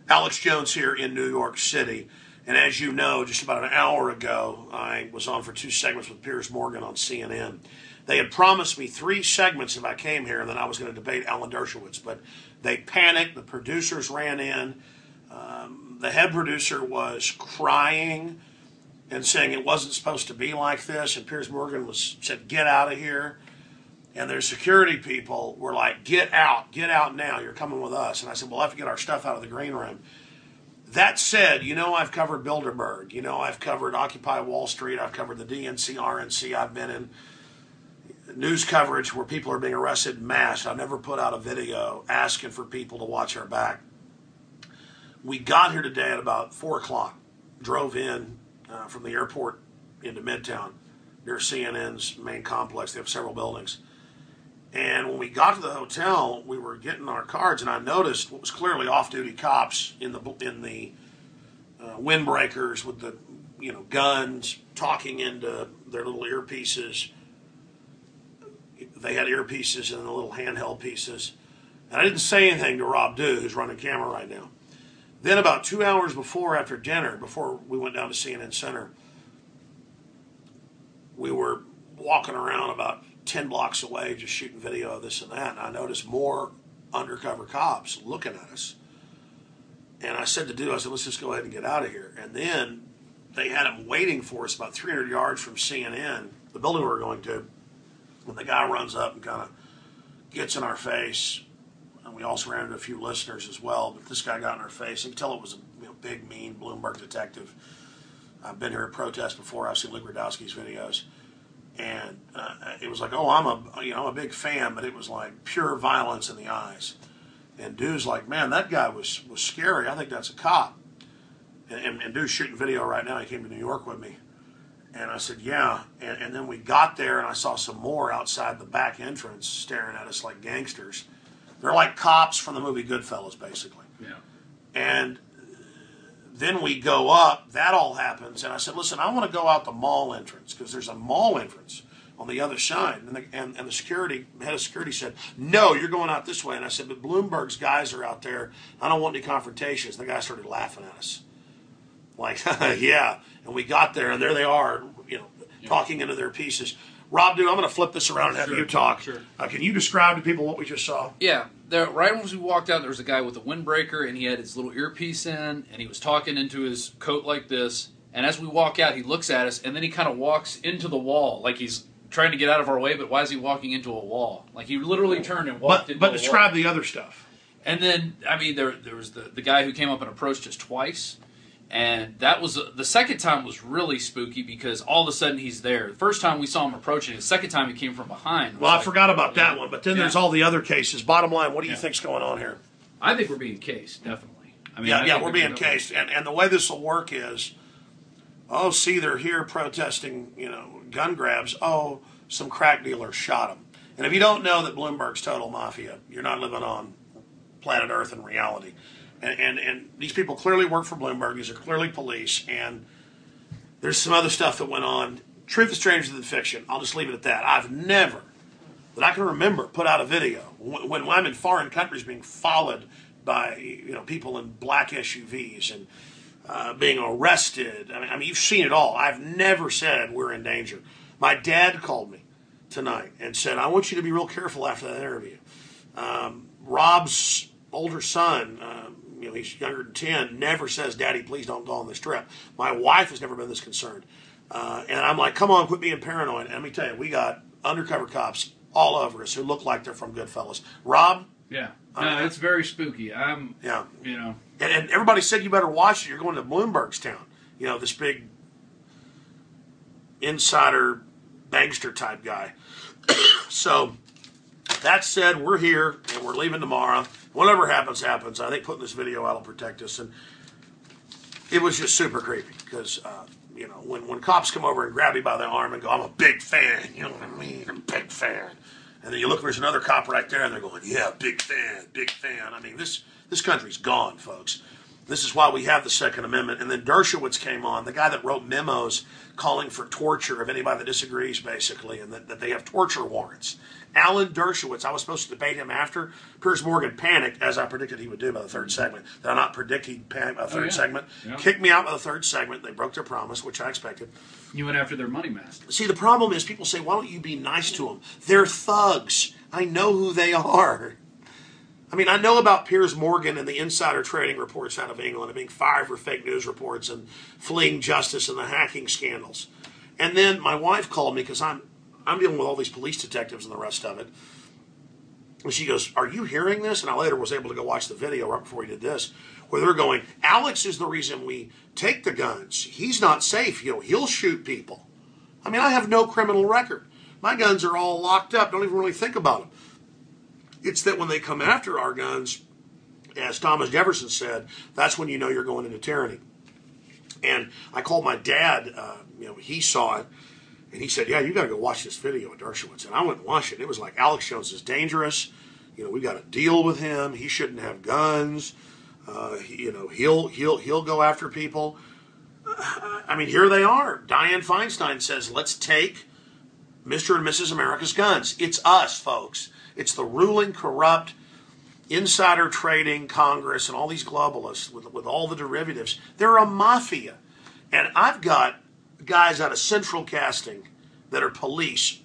Alex Jones here in New York City. And as you know, just about an hour ago, I was on for 2 segments with Piers Morgan on CNN. They had promised me 3 segments if I came here, and then I was going to debate Alan Dershowitz. But they panicked. The producers ran in. The head producer was crying and saying it wasn't supposed to be like this. And Piers Morgan said, "Get out of here." And their security people were like, get out now, you're coming with us. And I said, we'll have to get our stuff out of the green room. That said, you know I've covered Bilderberg. You know I've covered Occupy Wall Street. I've covered the DNC, RNC. I've been in news coverage where people are being arrested en masse. I've never put out a video asking for people to watch our back. We got here today at about 4 o'clock, drove in from the airport into Midtown near CNN's main complex. They have several buildings. And when we got to the hotel, we were getting our cards, and I noticed what was clearly off-duty cops in the windbreakers with the guns, talking into their little earpieces. They had earpieces and the little handheld pieces. And I didn't say anything to Rob Dew, who's running camera right now. Then about 2 hours after dinner, before we went down to CNN Center, we were walking around about 10 blocks away, just shooting video of this and that, and I noticed more undercover cops looking at us. And I said to Dew, let's just go ahead and get out of here. And then they had them waiting for us about 300 yards from CNN, the building we were going to, when the guy runs up and kind of gets in our face. And we also ran into a few listeners as well, but this guy got in our face. You can tell it was a big, mean Bloomberg detective. I've been here at protests before. I've seen Lee Gradowski's videos. And it was like, oh, I'm a big fan, but it was like pure violence in the eyes. And Dew's like, man, that guy was scary. I think that's a cop. And Dew's shooting video right now. He came to New York with me. And I said, yeah. And then we got there, and I saw some more outside the back entrance staring at us like gangsters. They're like cops from the movie Goodfellas, basically. Yeah. And then we go up, that all happens, and I said, listen, I want to go out the mall entrance, because there's a mall entrance on the other side. And the head of security said, no, you're going out this way. And I said, but Bloomberg's guys are out there. I don't want any confrontations. And the guy started laughing at us. Like, yeah. And we got there, and there they are, talking into their pieces. Rob, dude, I'm going to flip this around and have you talk. Sure. Can you describe to people what we just saw? Yeah. Right as we walked out, there was a guy with a windbreaker, and he had his little earpiece in, and he was talking into his coat like this. And as we walk out, he looks at us, and then he kind of walks into the wall, like he's trying to get out of our way, but why is he walking into a wall? Like he literally turned and walked into a wall. But describe the other stuff. And then, there was the guy who came up and approached us twice. And that was the second time was really spooky because all of a sudden he's there. The first time we saw him approaching, the second time he came from behind. Well, I forgot about that one, but then there's all the other cases. Bottom line, what do you think's going on here? I think we're being cased, definitely. I mean, we're being cased, and the way this will work is, see, they're here protesting, gun grabs. Oh, some crack dealer shot him. And if you don't know that Bloomberg's total mafia, you're not living on planet Earth in reality. And these people clearly work for Bloomberg. These are clearly police. And there's some other stuff that went on. Truth is stranger than fiction. I'll just leave it at that. I've never, that I can remember, put out a video when I'm in foreign countries being followed by people in black SUVs and being arrested. I mean, you've seen it all. I've never said we're in danger. My dad called me tonight and said, I want you to be real careful after that interview. Rob's older son, he's younger than 10, never says, Daddy, please don't go on this trip. My wife has never been this concerned. And I'm like, come on, quit being paranoid. And let me tell you, we got undercover cops all over us who look like they're from Goodfellas. Rob? Yeah. No, it's very spooky. And everybody said you better watch it. You're going to Bloomberg's town. This big insider bankster type guy. So that said, we're here and we're leaving tomorrow. Whatever happens, happens. I think putting this video out will protect us. And it was just super creepy because, when cops come over and grab you by the arm and go, I'm a big fan, you know what I mean? I'm a big fan. And then you look, there's another cop right there and they're going, yeah, big fan, big fan. I mean, this country's gone, folks. This is why we have the Second Amendment. And then Dershowitz came on, the guy that wrote memos calling for torture of anybody that disagrees, basically, and that they have torture warrants. Alan Dershowitz, I was supposed to debate him after. Piers Morgan panicked, as I predicted he would do by the third segment. Did I not predict he'd panic by the third segment? Yeah. Kicked me out by the third segment. They broke their promise, which I expected. You went after their money master. See, the problem is people say, why don't you be nice to them? They're thugs. I know who they are. I mean, I know about Piers Morgan and the insider trading reports out of England and being fired for fake news reports and fleeing justice and the hacking scandals. And then my wife called me because I'm dealing with all these police detectives and the rest of it. And she goes, are you hearing this? And I later was able to go watch the video right before we did this, where they're going, Alex is the reason we take the guns. He's not safe. He'll shoot people. I mean, I have no criminal record. My guns are all locked up. Don't even really think about them. It's that when they come after our guns, as Thomas Jefferson said, that's when you know you're going into tyranny. And I called my dad. He saw it. And he said, yeah, you got to go watch this video of Dershowitz. And I went and watched it. And it was like, Alex Jones is dangerous. We got to deal with him. He shouldn't have guns. He'll go after people. I mean, here they are. Dianne Feinstein says, let's take Mr. and Mrs. America's guns. It's us, folks. It's the ruling, corrupt, insider trading Congress and all these globalists with all the derivatives. They're a mafia. And I've got guys out of Central Casting that are police.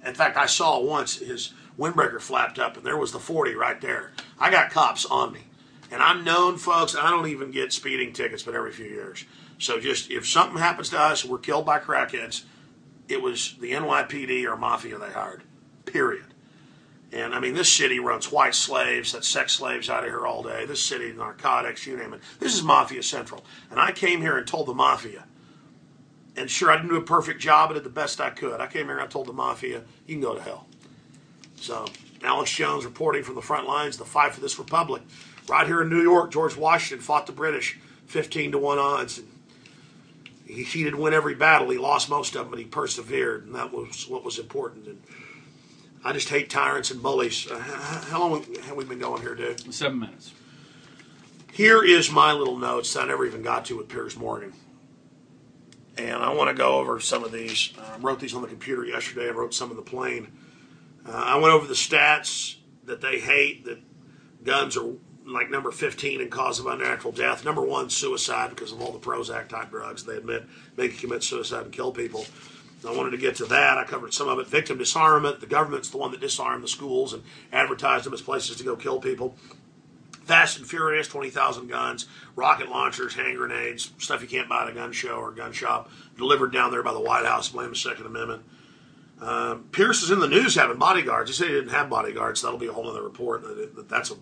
In fact, I saw once his windbreaker flapped up and there was the 40 right there. I got cops on me. And I'm known, folks, I don't even get speeding tickets but every few years. So just if something happens to us, we're killed by crackheads, it was the NYPD or Mafia they hired, period. And I mean, this city runs white slaves, that's sex slaves out of here all day. This city, narcotics, you name it. This is Mafia Central. And I came here and told the Mafia, and sure, I didn't do a perfect job, I did the best I could. I came here and I told the Mafia, you can go to hell. So, Alex Jones reporting from the front lines, the fight for this republic. Right here in New York, George Washington fought the British 15-1 odds. And he didn't win every battle. He lost most of them, but he persevered, and that was what was important. And I just hate tyrants and bullies. How long have we been going here, dude? 7 minutes. Here is my little notes that I never even got to with Piers Morgan. And I want to go over some of these. I wrote these on the computer yesterday. I wrote some in the plane. I went over the stats that they hate, that guns are like number 15 in cause of unnatural death. Number 1, suicide, because of all the Prozac-type drugs they admit make you commit suicide and kill people. I wanted to get to that. I covered some of it. Victim disarmament. The government's the one that disarmed the schools and advertised them as places to go kill people. Fast and Furious, 20,000 guns, rocket launchers, hand grenades, stuff you can't buy at a gun show or a gun shop, delivered down there by the White House, blame the Second Amendment. Pierce is in the news having bodyguards. He said he didn't have bodyguards. That'll be a whole other report. That's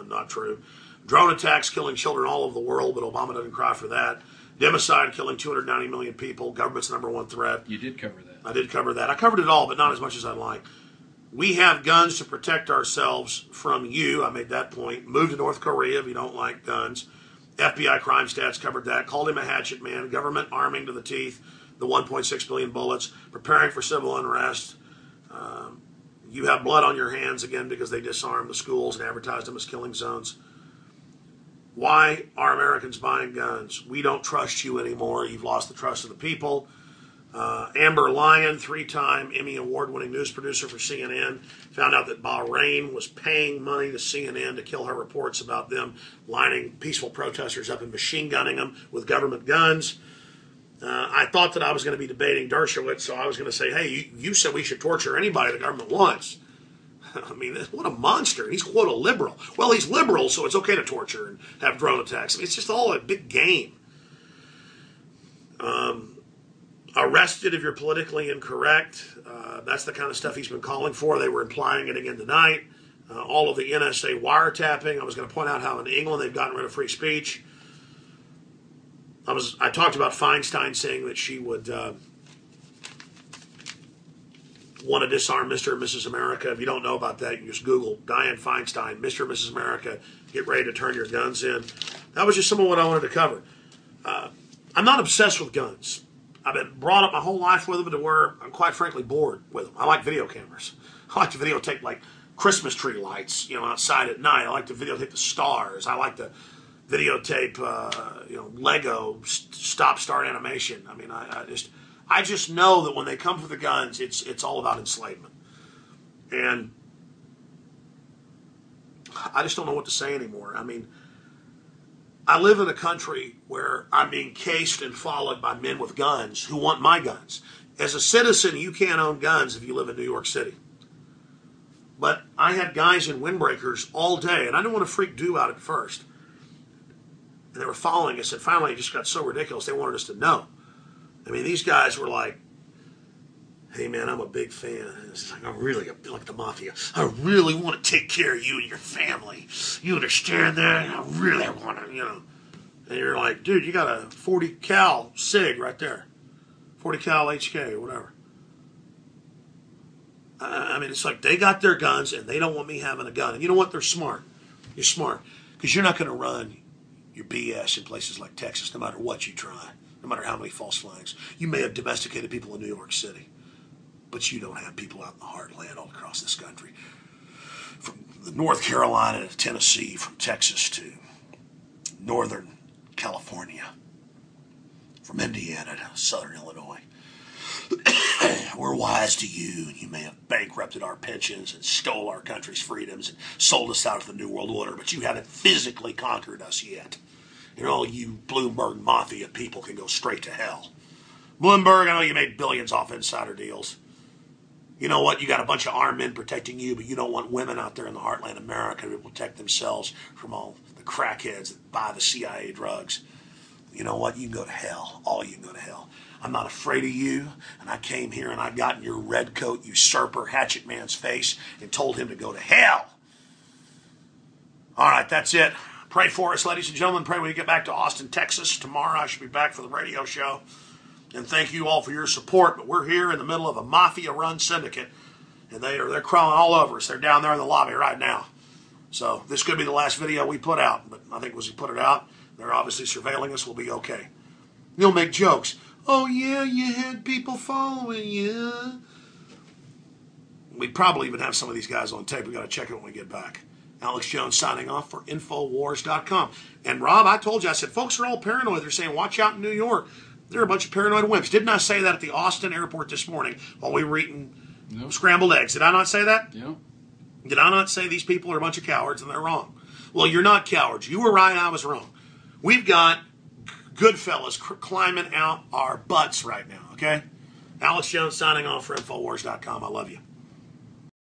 not true. Drone attacks killing children all over the world, but Obama doesn't cry for that. Democide killing 290 million people. Government's number 1 threat. You did cover that. I did cover that. I covered it all, but not as much as I'd like. We have guns to protect ourselves from you. I made that point. Move to North Korea if you don't like guns. FBI crime stats covered that. Called him a hatchet man. Government arming to the teeth. The 1.6 billion bullets. Preparing for civil unrest. You have blood on your hands again because they disarmed the schools and advertised them as killing zones. Why are Americans buying guns? We don't trust you anymore. You've lost the trust of the people. Amber Lyon, 3-time Emmy Award-winning news producer for CNN, found out that Bahrain was paying money to CNN to kill her reports about them lining peaceful protesters up and machine gunning them with government guns. I thought that I was going to be debating Dershowitz, so I was going to say, hey, you said we should torture anybody the government wants. I mean, what a monster. He's, quote, a liberal. Well, he's liberal, so it's okay to torture and have drone attacks. I mean, it's just all a big game. Arrested if you're politically incorrect. That's the kind of stuff he's been calling for. They were implying it again tonight. All of the NSA wiretapping. I was going to point out how in England they've gotten rid of free speech. I talked about Feinstein saying that she would want to disarm Mr. and Mrs. America. If you don't know about that, you can just Google Dianne Feinstein, Mr. and Mrs. America, get ready to turn your guns in. That was just some of what I wanted to cover. I'm not obsessed with guns. I've been brought up my whole life with them to where I'm quite frankly bored with them. I like video cameras. I like to videotape like Christmas tree lights, outside at night. I like to videotape the stars. I like the videotape, Lego stop-start animation. I mean, I just know that when they come for the guns, it's all about enslavement. And I just don't know what to say anymore. I mean, I live in a country where I'm being cased and followed by men with guns who want my guns. As a citizen, you can't own guns if you live in New York City. But I had guys in windbreakers all day, and I didn't want to freak Dew out at first. And they were following us, and finally it just got so ridiculous they wanted us to know. I mean, these guys were like, hey man, I'm a big fan. It's like, I really, like the Mafia, I really want to take care of you and your family. You understand that? I really want to, And you're like, dude, you got a 40 cal SIG right there. 40 cal HK or whatever. I mean, it's like they got their guns and they don't want me having a gun. And you know what? They're smart. You're smart. Because you're not going to run your BS in places like Texas, no matter what you try, no matter how many false flags. You may have domesticated people in New York City, but you don't have people out in the heartland all across this country. From North Carolina to Tennessee, from Texas to Northern California, from Indiana to Southern Illinois. We're wise to you, and you may have bankrupted our pensions and stole our country's freedoms and sold us out of the New World Order, but you haven't physically conquered us yet. And all you Bloomberg Mafia people can go straight to hell. Bloomberg, I know you made billions off insider deals. You know what? You got a bunch of armed men protecting you, but you don't want women out there in the heartland of America to protect themselves from all the crackheads that buy the CIA drugs. You know what? You can go to hell. All you can go to hell. I'm not afraid of you, and I came here and I got in your red coat usurper hatchet man's face and told him to go to hell. All right, that's it. Pray for us, ladies and gentlemen. Pray when we get back to Austin, Texas. Tomorrow I should be back for the radio show. And thank you all for your support. But we're here in the middle of a mafia-run syndicate, and they're crawling all over us. They're down there in the lobby right now. So this could be the last video we put out. But I think once we put it out, they're obviously surveilling us. We'll be okay. You'll make jokes. Oh, yeah, you had people following you. We probably even have some of these guys on tape. We got to check it when we get back. Alex Jones signing off for Infowars.com. And Rob, I told you, I said, folks are all paranoid. They're saying, watch out in New York. They're a bunch of paranoid wimps. Didn't I say that at the Austin airport this morning while we were eating scrambled eggs? Did I not say that? Yeah. Did I not say these people are a bunch of cowards and they're wrong? Well, you're not cowards. You were right, I was wrong. We've got good fellas climbing out our butts right now, okay? Alex Jones signing off for Infowars.com. I love you.